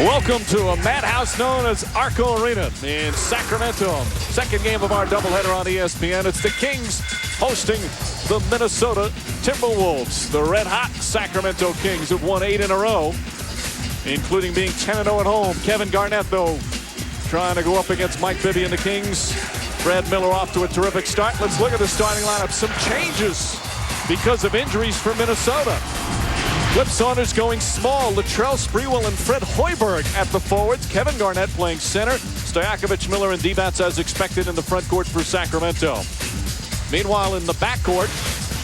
Welcome to a madhouse known as Arco Arena in Sacramento. Second game of our doubleheader on ESPN. It's the Kings hosting the Minnesota Timberwolves. The red-hot Sacramento Kings have won 8 in a row, including being 10-0 at home. Kevin Garnett, though, trying to go up against Mike Bibby and the Kings. Brad Miller off to a terrific start. Let's look at the starting lineup. Some changes because of injuries for Minnesota. Flip Saunders going small. Latrell Sprewell and Fred Hoiberg at the forwards. Kevin Garnett playing center. Stojakovic, Miller, and D-backs as expected in the front court for Sacramento. Meanwhile, in the backcourt,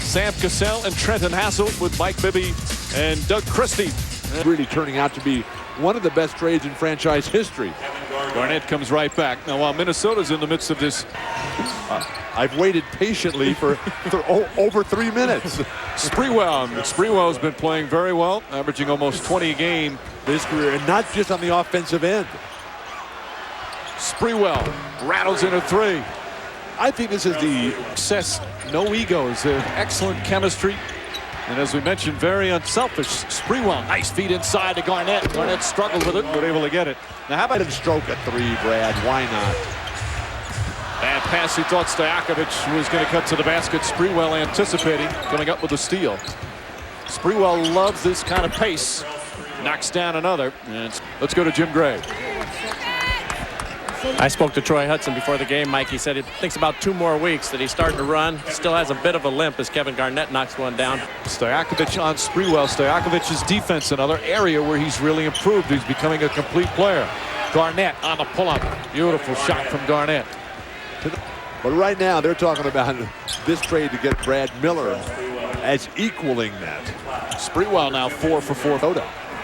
Sam Cassell and Trenton Hassel with Mike Bibby and Doug Christie. Really turning out to be one of the best trades in franchise history. Garnett comes right back. Now, while Minnesota's in the midst of this, I've waited patiently for over 3 minutes. Sprewell has been playing very well, averaging almost 20 a game this career, and not just on the offensive end. Sprewell rattles in a three. I think this is the success, no egos, excellent chemistry. And as we mentioned, very unselfish. Sprewell, nice feed inside to Garnett. Garnett struggled with it, but able to get it. Now, how about him stroke a three, Brad? Why not? And pass he thought Stojakovic was going to cut to the basket. Sprewell anticipating, coming up with a steal. Sprewell loves this kind of pace. Knocks down another. And let's go to Jim Gray. I spoke to Troy Hudson before the game, Mike. He said he thinks about 2 more weeks that he's starting to run. Still has a bit of a limp as Kevin Garnett knocks one down. Stojakovic on Sprewell. Stojakovic's defense, another area where he's really improved. He's becoming a complete player. Garnett on the pull-up. Beautiful shot from Garnett. But right now, they're talking about this trade to get Brad Miller as equaling that. Sprewell now 4 for 4.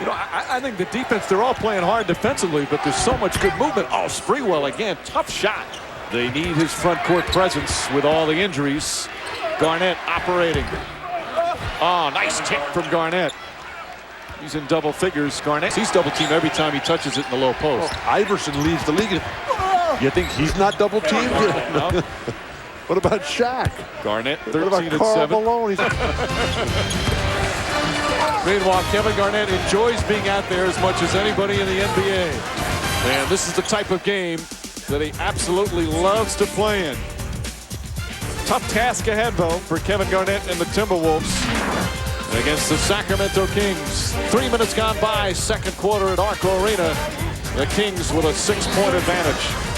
You know, I think the defense, they're all playing hard defensively, but there's so much good movement. Oh, Sprewell again, tough shot. They need his front court presence with all the injuries. Garnett operating. Oh, nice tip from Garnett. He's in double figures. Garnett, he's double teamed every time he touches it in the low post. Oh, Iverson leads the league. You think he's not double teamed? No. What about Shaq? Garnett, 13 what about and Karl 7. Malone? Meanwhile, Kevin Garnett enjoys being out there as much as anybody in the NBA. And this is the type of game that he absolutely loves to play in. Tough task ahead, though, for Kevin Garnett and the Timberwolves against the Sacramento Kings. 3 minutes gone by, second quarter at Arco Arena. The Kings with a 6-point advantage.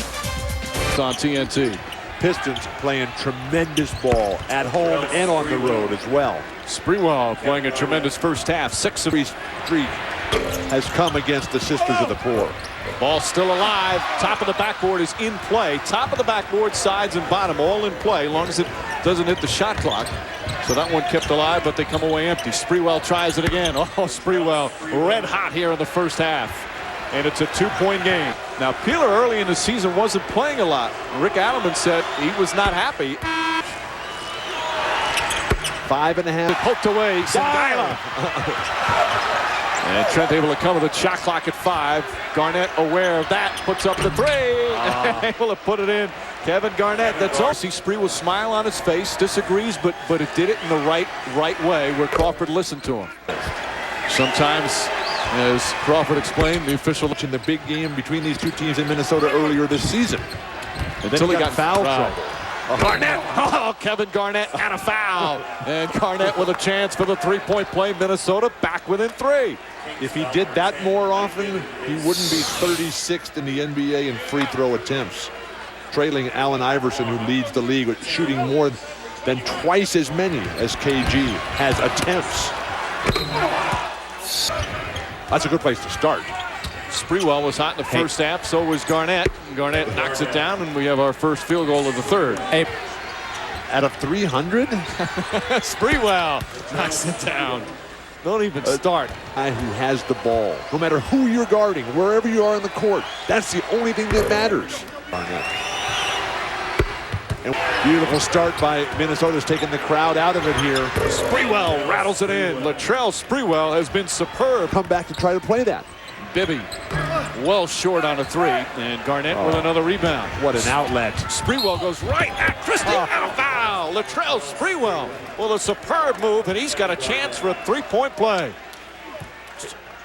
It's on TNT. Pistons playing tremendous ball at home and on the road as well. Sprewell playing a tremendous first half. 6 of these streak has come against the Sisters of the Poor. Ball still alive. Top of the backboard is in play. Top of the backboard, sides and bottom, all in play, as long as it doesn't hit the shot clock. So that one kept alive, but they come away empty. Sprewell tries it again. Oh, Sprewell red hot here in the first half. And it's a 2-point game. Now, Peeler early in the season wasn't playing a lot. Rick Adelman said he was not happy. 5.5. Poked away. Sandila. And Trent able to cover the shot clock at 5. Garnett aware of that. Puts up the 3. Able to put it in. Kevin Garnett. That's all. See Sprewell smile on his face. Disagrees, but it did it in the right way where Crawford listened to him. Sometimes, as Crawford explained, the official in the big game between these two teams in Minnesota earlier this season. Until he got foul trouble. Garnett. Oh, Kevin Garnett and a foul. And Garnett with a chance for the 3-point play. Minnesota back within 3. If he did that more often, he wouldn't be 36th in the NBA in free throw attempts, trailing Allen Iverson, who leads the league with shooting more than twice as many as KG has attempts. That's a good place to start. Sprewell was hot in the first half, so was Garnett. Garnett knocks it down, and we have our first field goal of the third. Out of 300? Sprewell knocks it down. Don't even start. Guy who has the ball, no matter who you're guarding, wherever you are on the court, that's the only thing that matters. And beautiful start by Minnesota's taking the crowd out of it here. Sprewell rattles it in. Latrell Sprewell has been superb. Come back to try to play that. Bibby well short on a 3, and Garnett with another rebound. What an outlet. Sprewell goes right at Christie and a foul. Latrell Sprewell with a superb move, and he's got a chance for a 3-point play.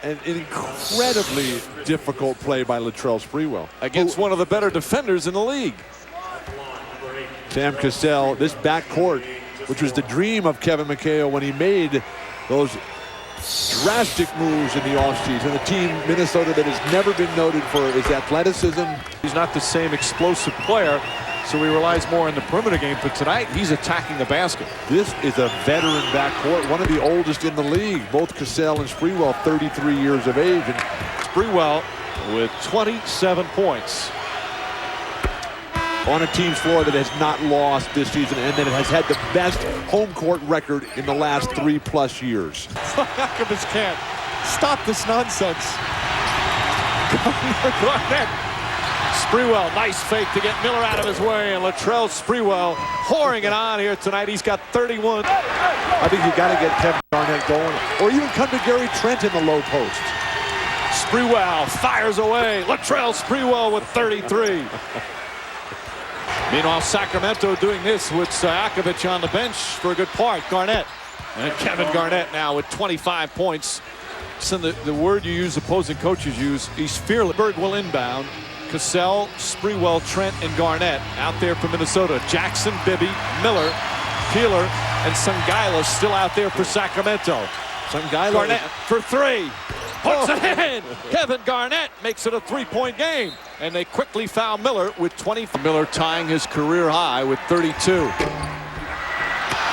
an incredibly difficult play by Latrell Sprewell. Against one of the better defenders in the league. Sam Cassell, this backcourt, which was the dream of Kevin McHale when he made those drastic moves in the offseason. A team, Minnesota, that has never been noted for its athleticism. He's not the same explosive player, so he relies more on the perimeter game. But tonight, he's attacking the basket. This is a veteran backcourt, one of the oldest in the league. Both Cassell and Sprewell, 33 years of age. And Sprewell with 27 points. On a team's floor that has not lost this season and that has had the best home court record in the last 3+ years. Akabich can't stop this nonsense. Garnett. Sprewell, nice fake to get Miller out of his way, and Latrell Sprewell pouring it on here tonight. He's got 31. I think you got to get Kevin Garnett going, or even come to Gary Trent in the low post. Sprewell fires away. Latrell Sprewell with 33. Meanwhile, Sacramento doing this with Akabich on the bench for a good part. Garnett. And Kevin Garnett now with 25 points. So the word you use, opposing coaches use, he's fearless. Berg will inbound. Cassell, Sprewell, Trent, and Garnett out there for Minnesota. Jackson, Bibby, Miller, Peeler, and Sangaila still out there for Sacramento. Sangaila. Garnett for three. Puts it in. Kevin Garnett makes it a three-point game. And they quickly foul Miller with 20. Miller tying his career high with 32.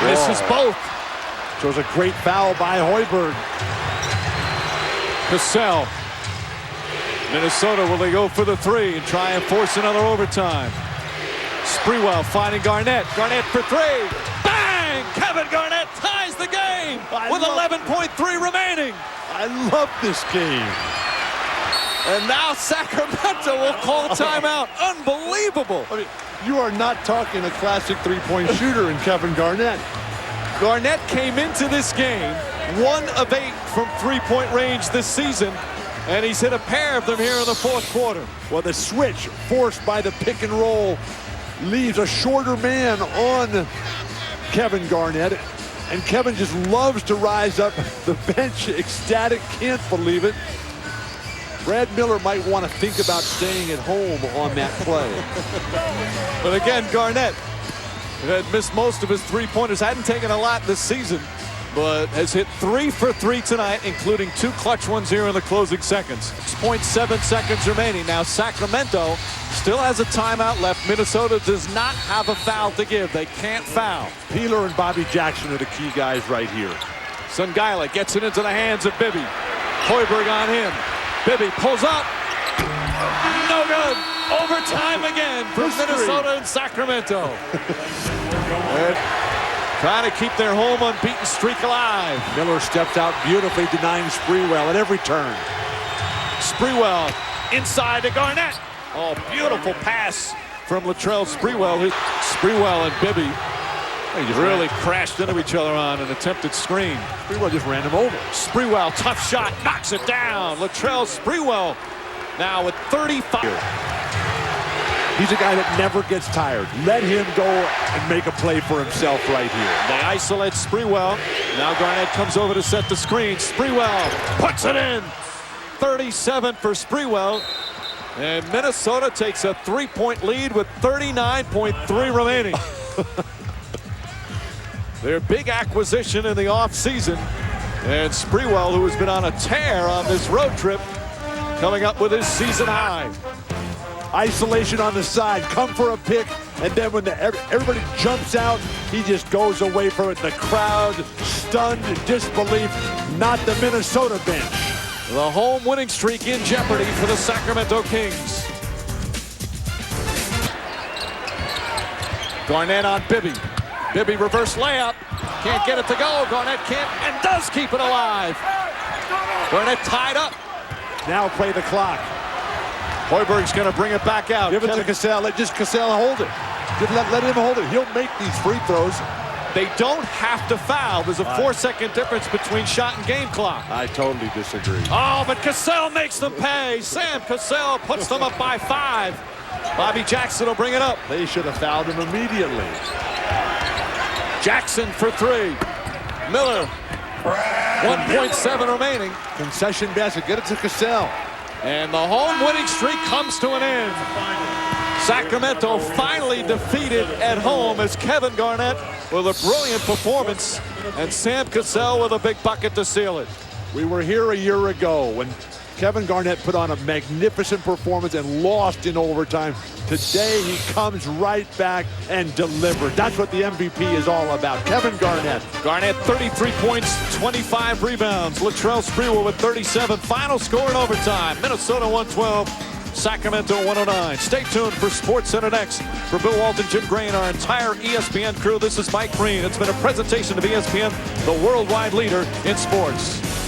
Misses both. Shows a great foul by Hoiberg. Cassell. Minnesota, will they go for the three and try and force another overtime? Sprewell finding Garnett. Garnett for three. Bang! Kevin Garnett ties the game with 11.3 remaining. I love this game. And now Sacramento will call timeout. Unbelievable. I mean, you are not talking a classic three-point shooter in Kevin Garnett. Garnett came into this game 1 of 8 from three-point range this season, and he's hit a pair of them here in the fourth quarter. Well, the switch forced by the pick and roll leaves a shorter man on Kevin Garnett, and Kevin just loves to rise up the bench, ecstatic, can't believe it. Brad Miller might want to think about staying at home on that play. But again, Garnett had missed most of his three-pointers, hadn't taken a lot this season, but has hit 3 for 3 tonight, including 2 clutch ones here in the closing seconds. 6.7 seconds remaining. Now Sacramento still has a timeout left. Minnesota does not have a foul to give. They can't foul. Peeler and Bobby Jackson are the key guys right here. Sangaila gets it into the hands of Bibby. Hoiberg on him. Bibby pulls up. No good. Overtime again for Minnesota and Sacramento. And trying to keep their home unbeaten streak alive. Miller steps out beautifully, denying Sprewell at every turn. Sprewell inside to Garnett. Oh, beautiful pass from Latrell Sprewell. Sprewell and Bibby really crashed into each other on an attempted screen. Sprewell just ran him over. Sprewell, tough shot, knocks it down. Latrell Sprewell now with 35. He's a guy that never gets tired. Let him go and make a play for himself right here. They isolate Sprewell. Now Garnett comes over to set the screen. Sprewell puts it in. 37 for Sprewell. And Minnesota takes a 3-point lead with 39.3 remaining. Their big acquisition in the offseason. And Sprewell, who has been on a tear on this road trip, coming up with his season high. Isolation on the side, come for a pick, and then when everybody jumps out, he just goes away from it. The crowd, stunned in disbelief, not the Minnesota bench. The home winning streak in jeopardy for the Sacramento Kings. Garnett on Bibby. Bibby reverse layup. Can't get it to go. Garnett can't and does keep it alive. Garnett tied up. Now play the clock. Hoiberg's going to bring it back out. Give it to Cassell. Let Cassell hold it. Just let him hold it. He'll make these free throws. They don't have to foul. There's a 4-second difference between shot and game clock. I totally disagree. Oh, but Cassell makes them pay. Sam Cassell puts them up by 5. Bobby Jackson will bring it up. They should have fouled him immediately. Jackson for 3. Miller 1.7 remaining. Concession basket, get it to Cassell. And the home winning streak comes to an end. Sacramento finally defeated at home as Kevin Garnett with a brilliant performance and Sam Cassell with a big bucket to seal it. We were here a year ago when Kevin Garnett put on a magnificent performance and lost in overtime. Today he comes right back and delivered. That's what the MVP is all about. Kevin Garnett. Garnett 33 points, 25 rebounds. Latrell Sprewell with 37. Final score in overtime. Minnesota 112, Sacramento 109. Stay tuned for SportsCenter next. For Bill Walton, Jim Gray, and our entire ESPN crew, this is Mike Green. It's been a presentation of ESPN, the worldwide leader in sports.